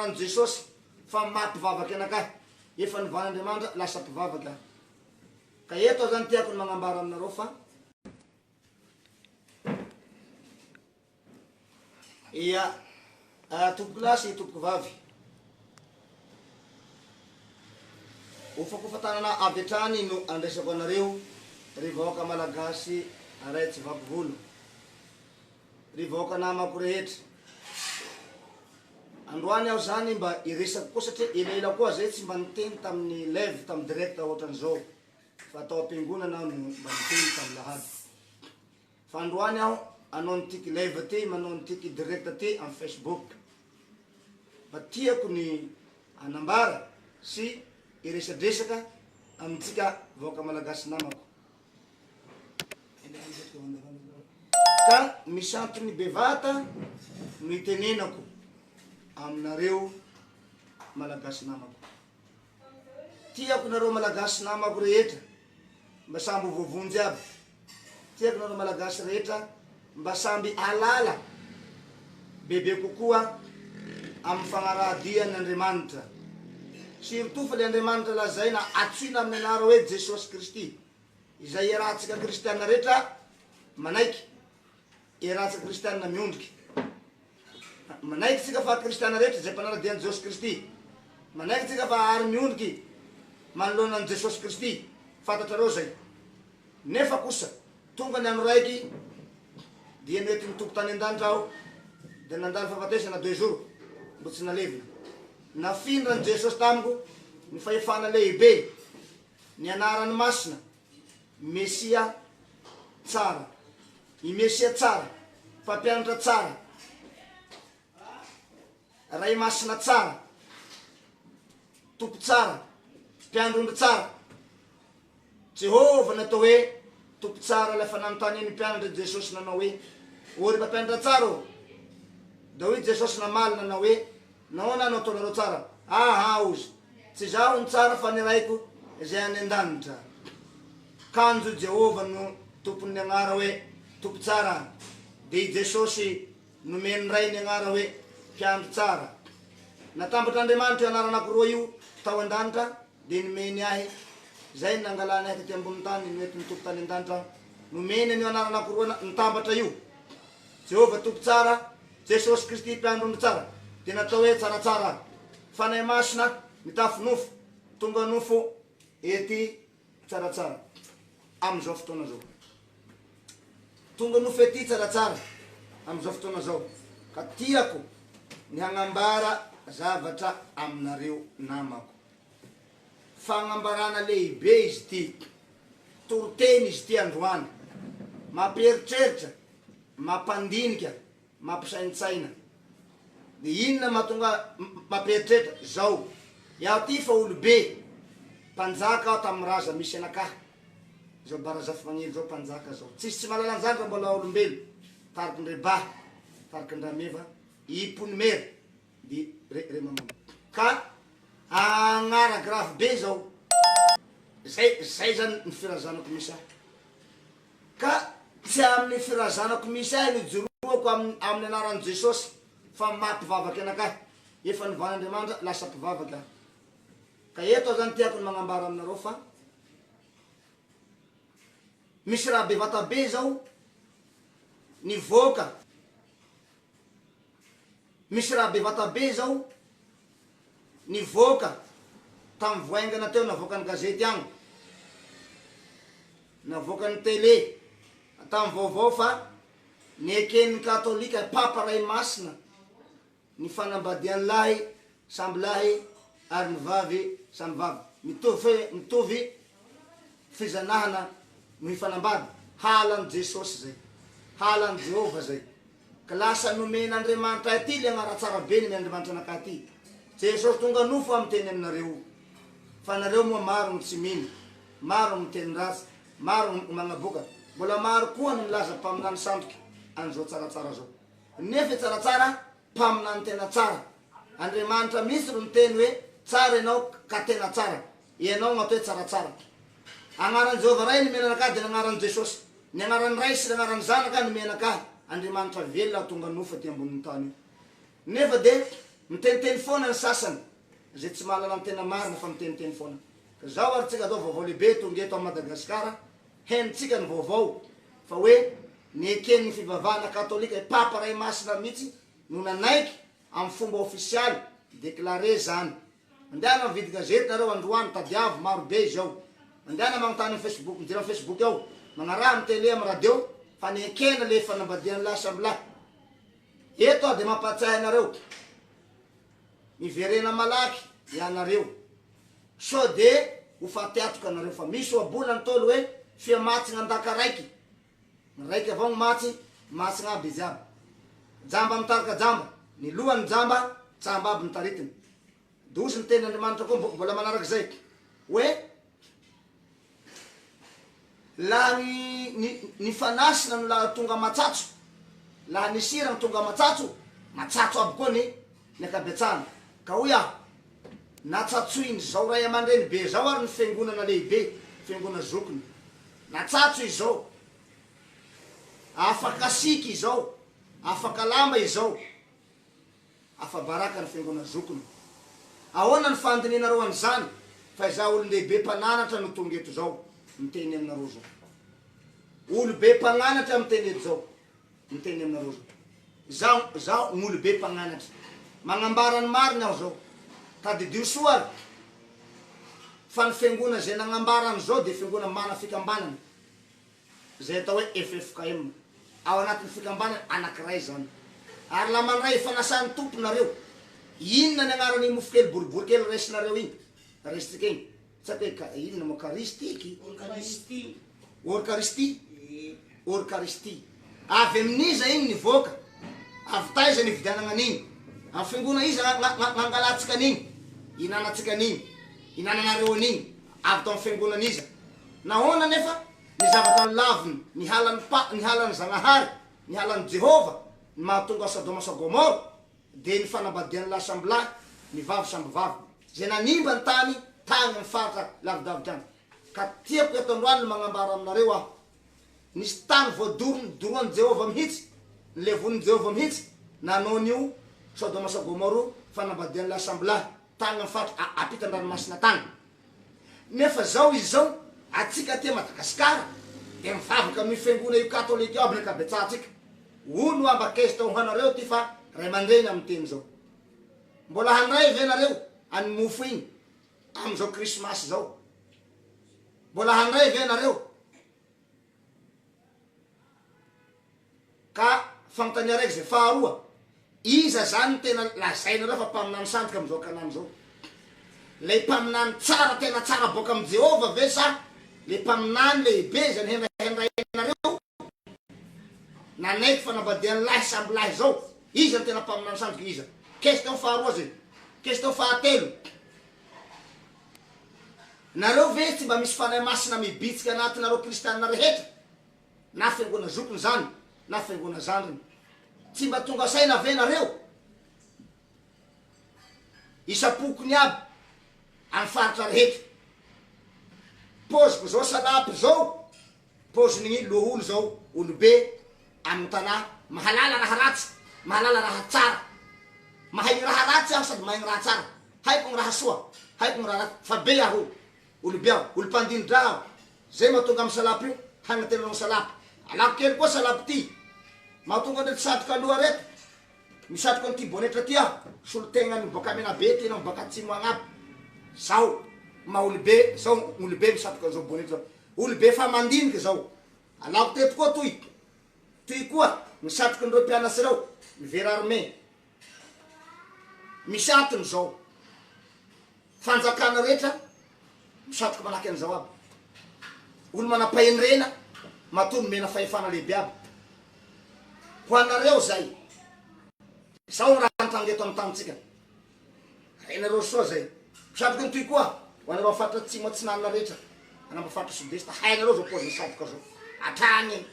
anaran'i Jesosy fa mampivavaky anakahy, efa nivan'Andriamanitra lasa mpivavaky aho. Ka eto zany tiako ny magnambara aminareo fa ia tompoko lasy tompoko vavy, ofakofatanana avy hatrany no andresako anareo ry vahoaka malagasy aray tsy vavy-volo, ry vahoaka namako rehetra. Androany aho zany mba iresako koa satria elaela koa zay tsy mba niteny tamin'ny live tamin'ny direct ohatran'izao, fa atao am-piangonana no mba niteny tamin'ny lahady. Fa androany aho anao nitiky live ty, manao nitiky direct ty amin'ny Facebook, mba tiako ny anambara sy iresadresaka amintsika vahoaka malagasy namako. Ka misy antony bevata no itenenako aminareo malagasy namako. Tiako nareo malagasy namako rehetra mba samby vovonjy aby. Tiako nareo malagasy rehetra mba samby alala bebe kokoa amin'ny fagnarahadian'Andriamanitra. Surtout fa le Andriamanitra lazaina atsoina amin'ny anara hoe Jesosy Kristy, izay iarahantsika kristianina rehetra manaiky, iarahantsika kristianina miondriky. Manaiky tsika fa kristianina rehetra zay mpanaradian'i Jesosy Kristy, manaiky tsika fa ary miondriky manoloanan'i Jesosy Kristy, fantatrareo zay. Nefa kosa tonga ny andro raiky dia nety nitoko tany an-danitra aho, dia nandalo fahafatesana 2 jours mbo tsy nalevina. Nafindra ny Jesosy tamiko ny fahefana lehibe, ny anarany masina, Mesia tsara, i Mesia tsara, mpampianatra tsara, ray masina tsara, tompo tsara, mpiandrondro tsara. Jehovah natao hoe tompo tsara lafa nanontany ny mpianatra Jesosy nanao hoe ory mpampianatra tsara o, da hoe Jesosy namaly nanao hoe nahoana anao ataonareo tsara? Aha ozy, tsy zaho ny tsara fa ny raiko izay any an-danitra. Kanjo Jehovah no tompon'ny agnara hoe tompo tsara, dia i Jesosy nomeny ray ny agnara hoe mpiandro tsara. Natambatr'Andriamanitra io anara anakiroa io tao an-danitra, dia nomeny ahy, zay nangalany ahy taty ambony tany, mety mitompo tany an-danitra, nomeny an'io anara anakiroa nitambatra io, Jehovah tompo tsara, Jesosy Kristy mpiandrondro tsara. Dia natao hoe tsaratsara, fanahy masina mitafy nofo, tonga nofo ety tsaratsara am'izao fotoana zao. Tonga nofo ety tsaratsara am'izao fotoana zao. Ka tiako ny hagnambara zavatra aminareo namako. Fagnambarana lehibe izy ty, toroteny izy ty androany, mampieritreritra, mampandinika, mampisaintsaina. Dia inona mahatonga mampieritreritra zao? Iaho ty fa olobe, mpanjaka aho tamin'ny raza misy anakahy. Zao barazafy magnely zao mpanjaka zao. Tsisy tsy mahalala an'izany raha mbola olombelo. Tariky ndre bahy, tariky ndrameva, ipony mery, di re mamama. Ka agnara grave be zao. Zay zany ny firazanako misy ahy. Ka tsy amin'ny firazanako misy ahy nijoroako amin'ny anaran'i Jesosy fa mampivavaky anakahy, efa nivan'Andriamanitra lasa mpivavaky aho. Ka eto zany tiako ny magnambara aminareo fa misy raha bevata be zao nivoaka, misy raha bevata be zao nivoaka tamin'ny voaingana teo, navoaka ny gazety agny, navoaka ny télé, tamin'ny vaovao fa ny eken'ny katolika papa ray masina ny fanambadian'ny lahy samby lahy ary ny vavy samby vavy mitovy fizanahana no hifanambady. Halan'i Jesosy zay, halan'i Jehovah zay. Ka lasa nomen'Andriamanitra ty le agnara tsara be ny Andriamanitra anakahy ty. Jesosy tonga nofo amiteny aminareo, fa nareo moa maro ny tsy mino, maro miteny ratsy, maro magnaboka, mbola maro koa ny milaza mpaminany sandoky an'izao tsaratsara zao. Nefa tsaratsara mpaminany tena tsara. Andriamanitra misy ro miteny hoe tsara ianao ka tena tsara, ianao gn'atao hoe tsaratsara. Agnaran'i Jehovah ray nomena anakahy, dia agnaran'i Jesosy, ny agnaran'ny ray sy ny agnaran'ny zanaka nomena anakahy. Andriamanitra velona tonga nofo aty ambonin'ny tany io. Nefa de miteniteny foana ny sasany zay tsy mahalala ny tena marina fa miteniteny foana ka zao ary tsika atao vaovao lehibe tonga eto a Madagasikara henitsika ny vaovao fa hoe ny eken'ny fivavahana katolika papa ray masina mihitsy no nanaiky amin'ny fomba ofisialy déclaré zany. Andehana mividy gazety nareo androany tadiavo marobe izao, andehana magnotany amin'ny Facebook, midira amin'ny Facebook ao magnaraha amin'ny télé amin'ny radio fa ny ekena le fanambadian'ny l'Assemblée eto de mampatsiahy anareo miverena malaky ianareo so de ho fatiatoka anareo fa misy oabolany tolo hoe fia matsy gn'andaka raiky avao ny matsy gn'aby izy aby, jamba mitarika jamba ny lohany jamba tsamba aby mitaritiny dosy ny teny Andriamanitra koa mbola manaraky zay hoe laha ny fanasina no laha tonga matsatso, laha ny sira ny tonga matsatso aby koa ny akabetsana ka hoy aho natsatsoiny zao ray aman-dreny be zao ary ny fiangonana lehibe fiangonana zokiny natsatso izao afaka siky izao afaka lamba izao afabaraka ny fiangonana zokiny. Ahoana ny fandinianareo an'izany fa iza olo lehibe mpananatra no tonga eto zao miteny aminareo zao, olo be mpananatra miteny eto zao miteny aminareo zao zao olo be mpananatra magnambara ny marina aho zao tadidio soa ary fa ny fiangona zay nagnambarany zao de fiangona mana fikambanany zay atao hoe FFKM ao anatin'ny fikambanany anakiray zany ary la mandray fanasany tomponareo inona ny agnaran'ny mofo kely boribory kely resinareo igny resitsika igny tsaky hoe inona mo karistiky orkaristy avy amin'iza igny nivoaka avy taiza nividianana an'igny amin'ny fiangona iza gn'angalatsika an'igny inanatsika an'igny inananareo an'igny avy tao amin'ny fiangonan'iza nahoana nefa ny zavatra ny laviny ny halany Zagnahary ny halany Jehova ny mahatonga Sodoma sy Gomora de ny fanambadian'ny l'Assemblée ny vavy samby vavy zay nanimba ny tany tany amin'ny faritra lavidavitra any ka tiako eto androany ny magnambara aminareo aho nisy tany voadoroany Jehova mihitsy ny levon'ny Jehova mihitsy nanao an'io Sodoma sy Gomora fanambadian'ny l'Assemblée tany amin'ny faritra ampitan-dranomasina tany nefa zao izy zao atsika ty Madagasikara de mivavaka amin'ny fiangona io katolika aby ny kabetsatsika ono ambakesy tao hanareo ty fa ray aman-dreny amin'ny teny zao mbola handray ve nareo any mofo igny am'izao krismasy zao, mbola handray ve nareo ka fanontania raiky zay faharoa iza zany tena lazainareo fa mpaminany sandoka am'izao kanany zao, le mpaminany tsara tena tsara boka am Jehova ve sa le mpaminany lehibe zany hendrahendrainareo nanaiky fanambadian'ny l'Assemblée zao iza ny tena mpaminany sandoka iza? Question faharoa zay. Question fahatelo, nareo ve tsy mba misy fanahy masina mibitsika anatinareo kristianina rehetra na fiangona zokiny zany na fiangona zandriny, tsy mba tonga saina ve nareo isapokony aby amin'ny faritra rehetra poziko zao salapy zao pozin'ny loholo zao olobe amin'ny tanà mahalala raha ratsy mahalala raha tsara mahay raha ratsy aho sady mahay raha tsara haiko ny raha soa haiko ny raha ratsy fa be aho olobe aho olo-mpandindra aho zay mahatonga amin'ny salapy io hagnatenanao salapy alako kely koa salapy ty mahatonga ndraty satroka aloha reto misatroka an'ity bonetra ty aho solotegnany boka menabe tena boka atsimo agnaby zao maha olobe zao olobe misatroka an'izao bonetra zao olobe fa mandiniky zao alako teto koa toy koa misatroka an'ireo mpianatry reo mivera armé misy antony zao fanjakana rehetra misatroka manaky an'izao aby olo manam-pahenrena matono mena fahefana lehibe aby ho anareo zay zao ny raha antangeto amin'ny tanitsika renareo soa zay misatroka ny toy koa ho anareo afatra tsimo atsinanina rehetra anamba fatra sodesta hainareo zao pôzy misatroka zao atragny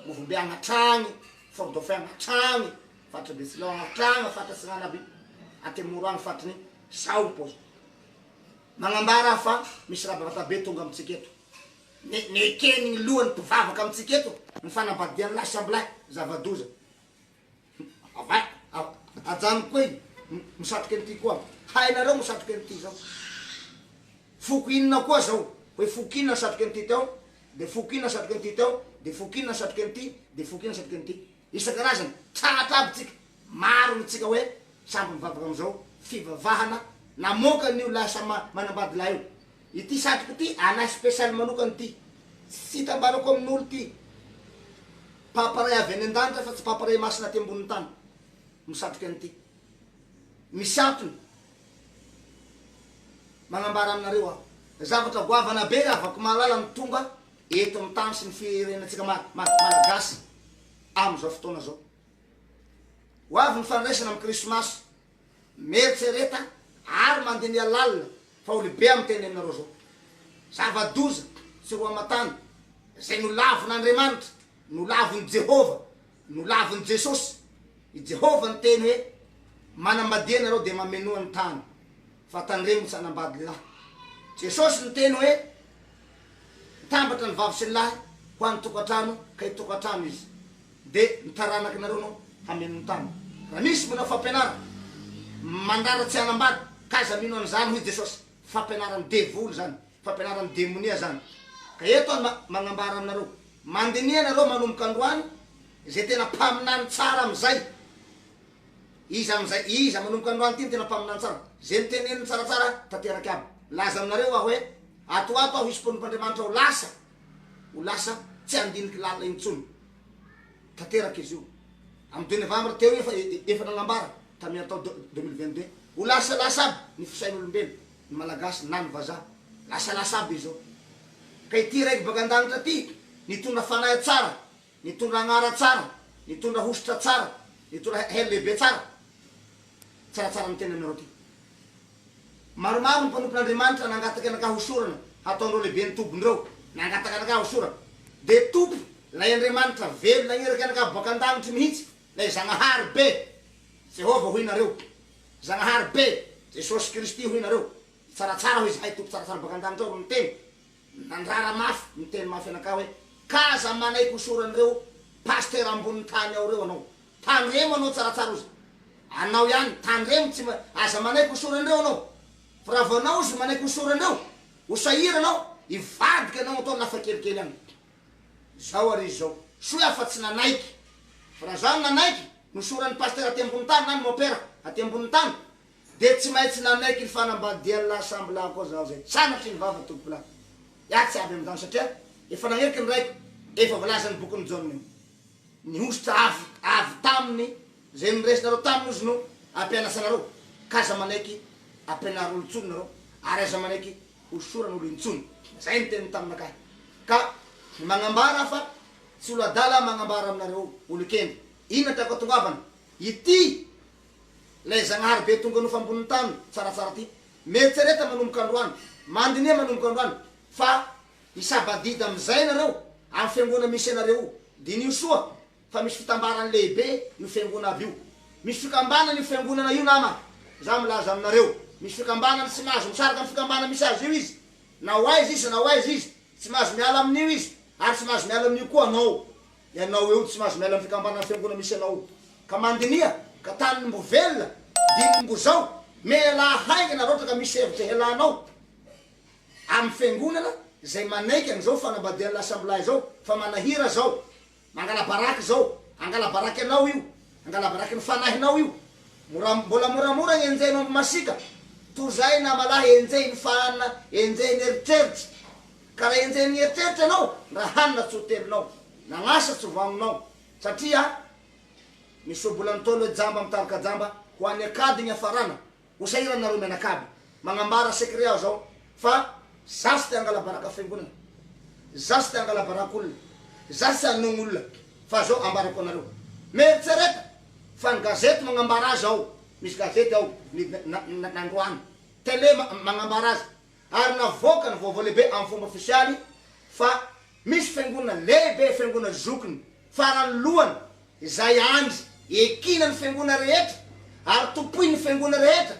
movombe agnatragny fort dauphin agnatragny fatra besilon agnatragny fatra sinana aby atemoro agny fatrany sao pôzy magnambara fa misy rabavata be tonga amitsika eto nekeny ny lohany mpivavaka amitsika eto ny fanambadian'ny l'Assemblée zava-doza avay ajano koa igny misatroky an'ity koa. Hainareo misatroky an'ity zao. Foko inona koa zao, hoe foko inona satroky an'ity tao, de foko inona satroky an'ity tao, de foko inona satroky an'ity, de foko inona satroky an'ity. Isan-karazany tratra aby tsika, maro nytsika hoe samby mivavaka am'izao fivavahana namoka n'io lasa manambady lahy io. Ity satroky ity anahy spesialy manokany ity, tsy tambarako amin'olo ty paparay avy any an-danitra fa tsy paparay masina ty ambony tany misatroky an'ity. Misy antony magnambara aminareo aho, zavatra goavana be afaka mahalala ny tonga eto amin'ny tany sy ny firenentsika malagasy am'izao fotoana zao. Ho avy ny fandraisana amin'ny krismasy, mieritsereta ary mandenia lalina fa olobe amin'ny teny aminareo zao. Zava-doza tsy roa matany, zay nolavon'Andriamanitra, nolavon'i Jehova, nolavon'i Jesosy. I Jehova ny teny hoe manambadia anareo de mamenoa ny tany fa tandremo tsy hanambady lahy. Jesosy ny teny hoe tambatra ny vavy sy ny lahy ho an'ny tokantrano ka i tokantrano izy, de nitaranaky nareo nao hameno ny tany. Raha misy manao fampianara mandara tsy hanambady, kaza mino an'izany hoy Jesosy, fampianarany devoly zany, fampianarany demonia zany. Ka eto magnambara aminareo, mandiniha nareo manomboka androany zay tena mpaminany tsara am'izay. Iza manomboka androany ty tena mpaminany tsara, zay niteneniny tsaratsara tanteraky aby. Laza aminareo aho hoe atoato aho hisy ponim'Andriamanitra ho lasa tsy andiniky lalina intsony. Tanteraky izy io. Amin'ny 2 novembre teo efa nagnambara tamin'ny tao 2022. Ho lasalasa aby ny fisain'olombelo, ny malagasy na ny vazaha. Lasalasa aby izy zao. Ka ity raiky baka an-danitra ty, nitondra fanahy tsara, nitondra agnara tsara, nitondra hositra tsara, nitondra hely lehibe tsara. Tsaratsara ny tena aminareo ty. Maromaro ny mpanompon'Andriamanitra nangataky anakahy hosorana, ataondreo lehibe ny tombondreo, nangataky anakahy hosorana. De tompo, lay Andriamanitra velo nagneraky anakahy baka an-danitra mihitsy, lay Zagnahary be, Jehova hoy nareo, Zagnahary be, Jesosy Kristy hoy nareo. Tsaratsara hoy izy, hay tompo tsaratsara baka an-danitra ao miteny. Nandrara mafy, miteny mafy anakahy hoe kaza manaiky hosoran'ireo paster ambony tany ao reo anao. Tandremo anao tsaratsara ozy. Anao ihany, tandremo tsy aza manaiky hosoran'ireo anao. Fa raha vao anao ozy manaiky hosoran'ireo, ho sahira anao, ivadiky anao atao lafa kelikely any. Zao ary izy zao. Soa afa tsy nanaiky. Fa raha zao nanaiky, nosoran'ny paster aty ambony tany na ny mopera aty ambony tany, de tsy maintsy nanaiky ny fanambadian'ny l'assemblée koa zao zay. Sanatry ny vava tompo lahy. Iatsy aby am'izany satria efa nagneriky ny raiky, efa voalazany bokin'ny Jaune io. Ny hositra avy taminy, zay niresinareo taminy ozy no ampianasanareo. Kaza manaiky ampianary olo intsony nareo, ary aza manaiky hosoran'olo intsony. Zay ny teny taminakahy. Ka magnambara fa tsy olo adala magnambara aminareo olo kely. Inona tiako atongavana? Ity lay Zagnahary be tonga nofa ambony tany tsaratsara ty, mieritsereta manomboka androany, mandinia manomboka androany, fa isabadida am'izay nareo amin'ny fiangona misy anareo. Dinio soa fa misy fitambarany lehibe io fiangona aby io. Misy fikambanany io fiangonana io nama. Za milaza aminareo, misy fikambanany tsy mahazo misaraka amin'ny fikambana misy azy io izy. Na hoaizy izy, na hoaizy izy, tsy mahazo miala amin'io izy, ary tsy mahazo miala amin'io koa anao. Ianao eo tsy mahazo miala amin'ny fikambana fiangona misy anao. Ka mandinia, ka tany mbo velona, diny mbo zao, mela haingana rotra ka misy hevitra helanao. Amin'ny fiangonana zay manaiky an'izao fanambadian'ny l'assemblée zao, fa manahira zao, mangala baraky zao, angala baraky anao io, angala baraky ny fanahinao io. Mbola moramora ny enjehinao amin'ny masika, toy zay na malahy enjehiny fana, enjehiny eritreritry. Ka raha enjehiny eritreritry anao, raha hanina tsy hotelinao, nagnasa tsy voaminao. Satria misy obolany tolo hoe jamba mitarika jamba, ho any akady ny afarana, ho sahirana nareo mianakaby. Magnambara secret aho zao, fa zasy te angala baraka fiangonana, zasy te angala baraka olona, zasy anogno olona, fa zao ambarako anareo. Mieritsereta fa ny gazety magnambara azy ao, misy gazety ao nandroany, télé magnambara azy, ary navoaka ny vaovao lehibe amin'ny fomba ofisialy fa misy fiangonana lehibe, fiangonana zokiny farany lohany, izay andry ekina ny fiangonana rehetra, ary tompoy ny fiangonana rehetra,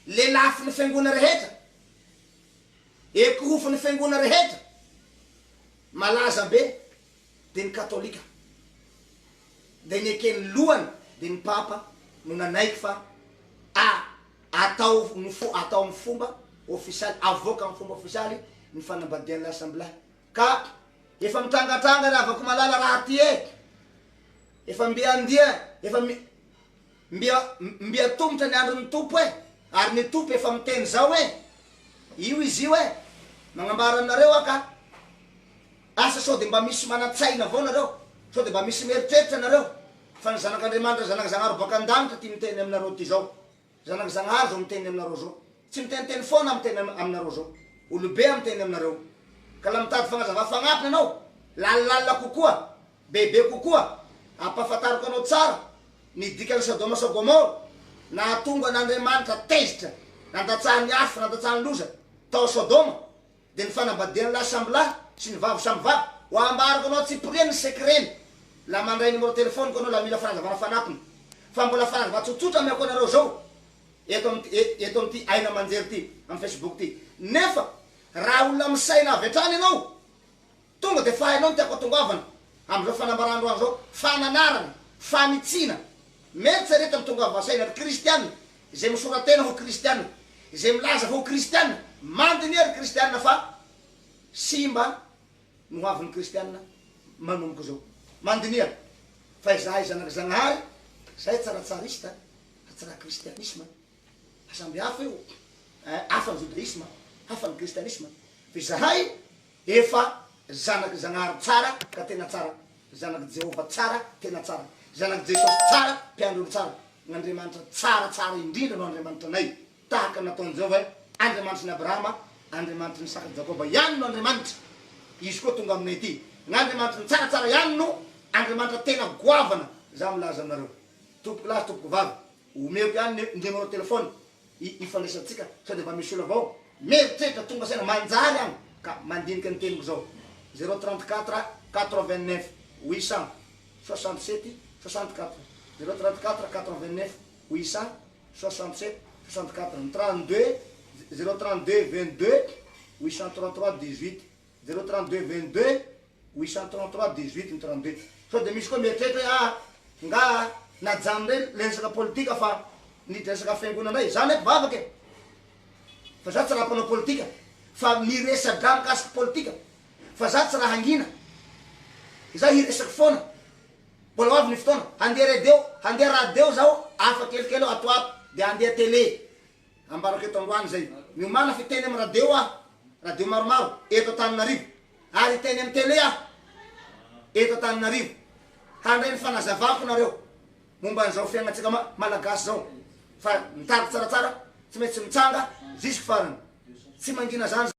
lelafy ny fiangonana rehetra, ekohofo ny fiangonana rehetra, malaza be de ny katolika, de ny ekeny lohany de ny papa no nanaiky fa atao amin'ny fomba official, avoka amin'ny fomba official ny fanambadian'ny l'assemblée. Ka efa mitrangatranga raha avako malala raha ty efa mbiandia efa mbia tongotra ny andron'ny tompo ary ny tompo efa miteny zao io izy io magnambara anareo aka asa sao de mba misy manatsaina avao nareo, sao de mba misy mieritreritra nareo fa ny zanak'Andriamanitra zanak-Zagnahary baka an-danitra ty miteny aminareo ty zao, zanak-Zagnahary zao miteny aminareo zao, tsy miteniteny foana miteny aminareo zao, olobe miteny aminareo. Ka la mitady fagnazava fagnampiny anao lalala kokoa, bebe kokoa, ampahafantariko anao tsara ny dikany Sodoma sy Gomora nahatonga n'Andriamanitra tezitra nandatsahany afo nandatsahany loza tao Sodoma de ny fanambadian'ny l'assemblée sy ny vavy samy vavy ho ambariko anao tsy pireny sekreny la mandray numéro telefoniko anao la mila fanazavana fanampiny fa mbola fanazava tsotsotra miako anareo zao eto amty aina manjery ty amin'ny Facebook ty. Nefa raha olona misaina avy hatrany anao tonga de fa hainao ny tiako atongavana am'izao fanambarandroany zao fananarana fanitsina mety sareta mitongava saina ry kristianina zay misoratena ho kristianina zay milaza ho kristianina mandiny ery kristianina fa simba no avin'ny kristianina manomboka zao mandinia fa izahay zanak-Zagnahary zay tsaratsarista tsara kristianisme samby hafa io hafa ny judaisme hafa ny kristianisme fa izahay efa zanak-Zagnahary tsara ka tena tsara, zanak Jehova tsara tena tsara, zanak Jesosy tsara mpiandrolo tsara, n'Andriamanitra tsara indrindra no Andriamanitra anay tahaka nataony zao Andriamanitra ny Abrahama, Andriamanitra ny Isaka, Jakoba ihany no Andriamanitra izy koa tonga aminay ty, n'Andriamanitra ny tsaratsara ihany no Andriamanitra tena goavana. Za milaza aminareo tompoko lahy tompoko vavy omeko ihany numéro telefony ifandraisantsika sao de mba misy olo avao meritreritra tonga saina manjary agny ka mandinika ny teniko zao 034 89 867 64 034 89 867 64 32 032 22 833 18 032 22 833 18 32 sao de misy koa mieritreitra nga najano reny leresaka politika fa nidresaka fiangonanay zany eky vavaky fa za tsy raha mpanao politika fa miresadra mikasiky politika fa za tsy raha hangina za hiresaky foana mbola avy ny fotoana handeha radio zao afa kelikely atoato de handeha télé ambarako eto androany zay miomana fiteny amy radio radio maromaro eto Antananarivo ary teny amy télé eto Antananarivo handray ny fanazavako nareo momba n'izao fiainatsika malagasy zao fa mitariky tsaratsara tsy maintsy mitsanga jusque farany tsy mangina zany.